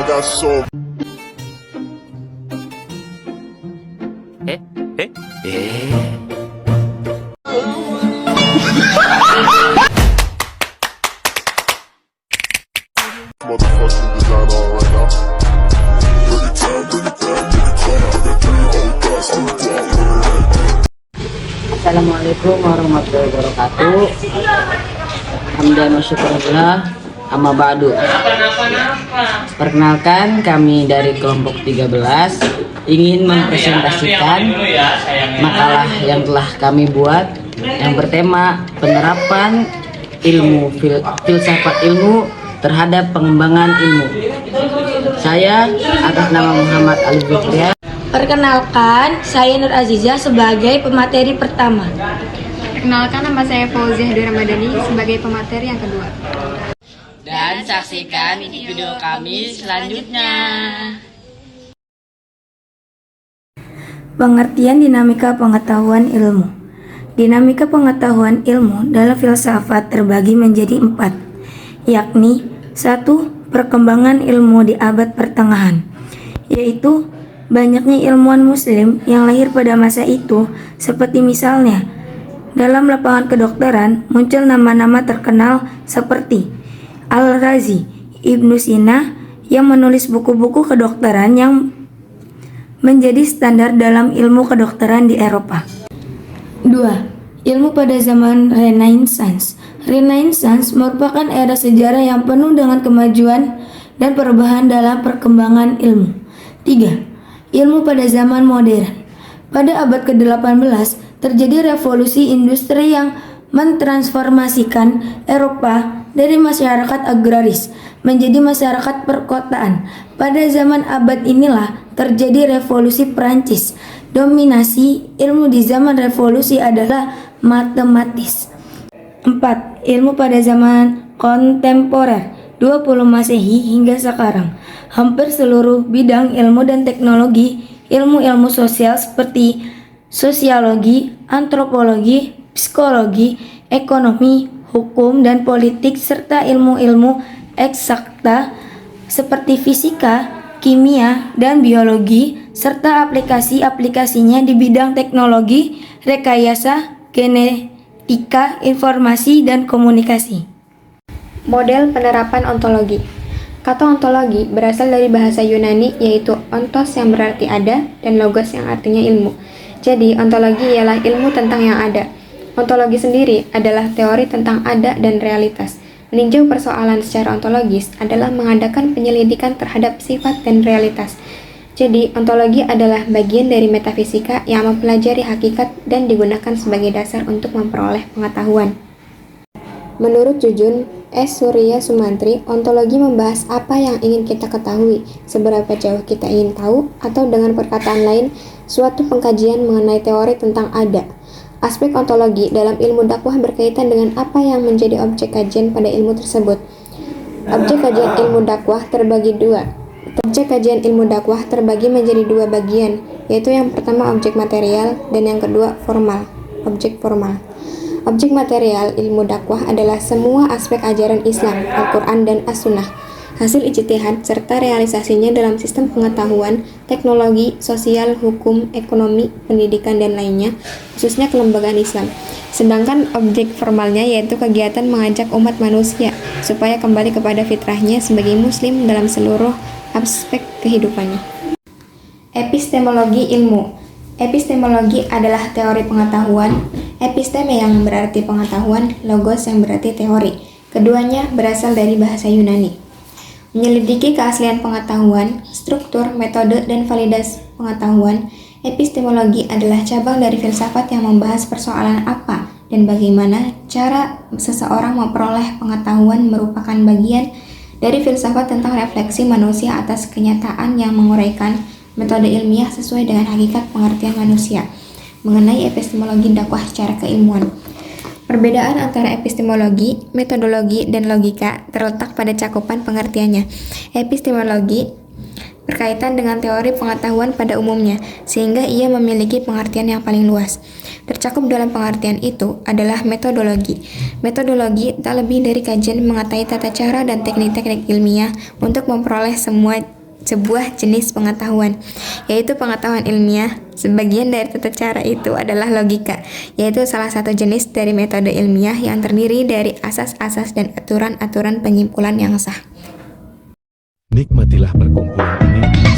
got so motherfucking design on right now. Bring it down, bring it down, bring it down. I got 3 old guys on the block. Assalamualaikum warahmatullahi wabarakatuh. Hamdan wa syukurillah, amma ba'du. Perkenalkan, kami dari kelompok 13 ingin mempresentasikan makalah yang telah kami buat yang bertema penerapan ilmu filsafat ilmu terhadap pengembangan ilmu. Saya atas nama Muhammad Ali Fikriya. Perkenalkan, saya Nur Azizah sebagai pemateri pertama. Perkenalkan, nama saya Fauziah Dwi Ramadhani sebagai pemateri yang kedua. Dan saksikan video kami selanjutnya. Pengertian dinamika pengetahuan ilmu. Dinamika pengetahuan ilmu dalam filsafat terbagi menjadi 4, yakni 1. Perkembangan ilmu di abad pertengahan, yaitu banyaknya ilmuwan muslim yang lahir pada masa itu, seperti misalnya dalam lapangan kedokteran muncul nama-nama terkenal seperti Al-Razi, Ibnu Sina yang menulis buku-buku kedokteran yang menjadi standar dalam ilmu kedokteran di Eropa. 2. Ilmu pada zaman Renaissance. Renaissance merupakan era sejarah yang penuh dengan kemajuan dan perubahan dalam perkembangan ilmu. 3. Ilmu pada zaman modern. Pada abad ke-18 terjadi revolusi industri yang mentransformasikan Eropa dari masyarakat agraris menjadi masyarakat perkotaan. Pada zaman abad inilah terjadi revolusi Prancis. Dominasi ilmu di zaman revolusi adalah matematis. 4. Ilmu pada zaman kontemporer 20 Masehi hingga sekarang. Hampir seluruh bidang ilmu dan teknologi, ilmu-ilmu sosial seperti sosiologi, antropologi, psikologi, ekonomi, hukum, dan politik, serta ilmu-ilmu eksakta seperti fisika, kimia, dan biologi, serta aplikasi-aplikasinya di bidang teknologi, rekayasa, genetika, informasi, dan komunikasi. Model penerapan ontologi. Kata ontologi berasal dari bahasa Yunani, yaitu ontos yang berarti ada dan logos yang artinya ilmu. Jadi, ontologi ialah ilmu tentang yang ada. Ontologi sendiri adalah teori tentang ada dan realitas. Meninjau persoalan secara ontologis adalah mengadakan penyelidikan terhadap sifat dan realitas. Jadi, ontologi adalah bagian dari metafisika yang mempelajari hakikat dan digunakan sebagai dasar untuk memperoleh pengetahuan. Menurut Jujun S. Surya Sumantri, ontologi membahas apa yang ingin kita ketahui, seberapa jauh kita ingin tahu, atau dengan perkataan lain, suatu pengkajian mengenai teori tentang ada. Aspek ontologi dalam ilmu dakwah berkaitan dengan apa yang menjadi objek kajian pada ilmu tersebut. Objek kajian ilmu dakwah terbagi menjadi 2 bagian, yaitu yang pertama objek material dan yang kedua objek formal. Objek material ilmu dakwah adalah semua aspek ajaran Islam, Al-Quran, dan As-Sunnah, hasil ijtihad serta realisasinya dalam sistem pengetahuan, teknologi, sosial, hukum, ekonomi, pendidikan, dan lainnya, khususnya kelembagaan Islam. Sedangkan objek formalnya yaitu kegiatan mengajak umat manusia supaya kembali kepada fitrahnya sebagai muslim dalam seluruh aspek kehidupannya. Epistemologi ilmu. Epistemologi adalah teori pengetahuan, episteme yang berarti pengetahuan, logos yang berarti teori. Keduanya berasal dari bahasa Yunani. Menyelidiki keaslian pengetahuan, struktur, metode, dan validasi pengetahuan, epistemologi adalah cabang dari filsafat yang membahas persoalan apa dan bagaimana cara seseorang memperoleh pengetahuan merupakan bagian dari filsafat tentang refleksi manusia atas kenyataan yang menguraikan metode ilmiah sesuai dengan hakikat pengertian manusia mengenai epistemologi dakwah secara keilmuan. Perbedaan antara epistemologi, metodologi, dan logika terletak pada cakupan pengertiannya. Epistemologi berkaitan dengan teori pengetahuan pada umumnya, sehingga ia memiliki pengertian yang paling luas. Tercakup dalam pengertian itu adalah metodologi. Metodologi tak lebih dari kajian mengatai tata cara dan teknik-teknik ilmiah untuk memperoleh semua sebuah jenis pengetahuan, yaitu pengetahuan ilmiah. Sebagian dari tata cara itu adalah logika, yaitu salah satu jenis dari metode ilmiah yang terdiri dari asas-asas dan aturan-aturan penyimpulan yang sah. Nikmatilah perkumpulan ini.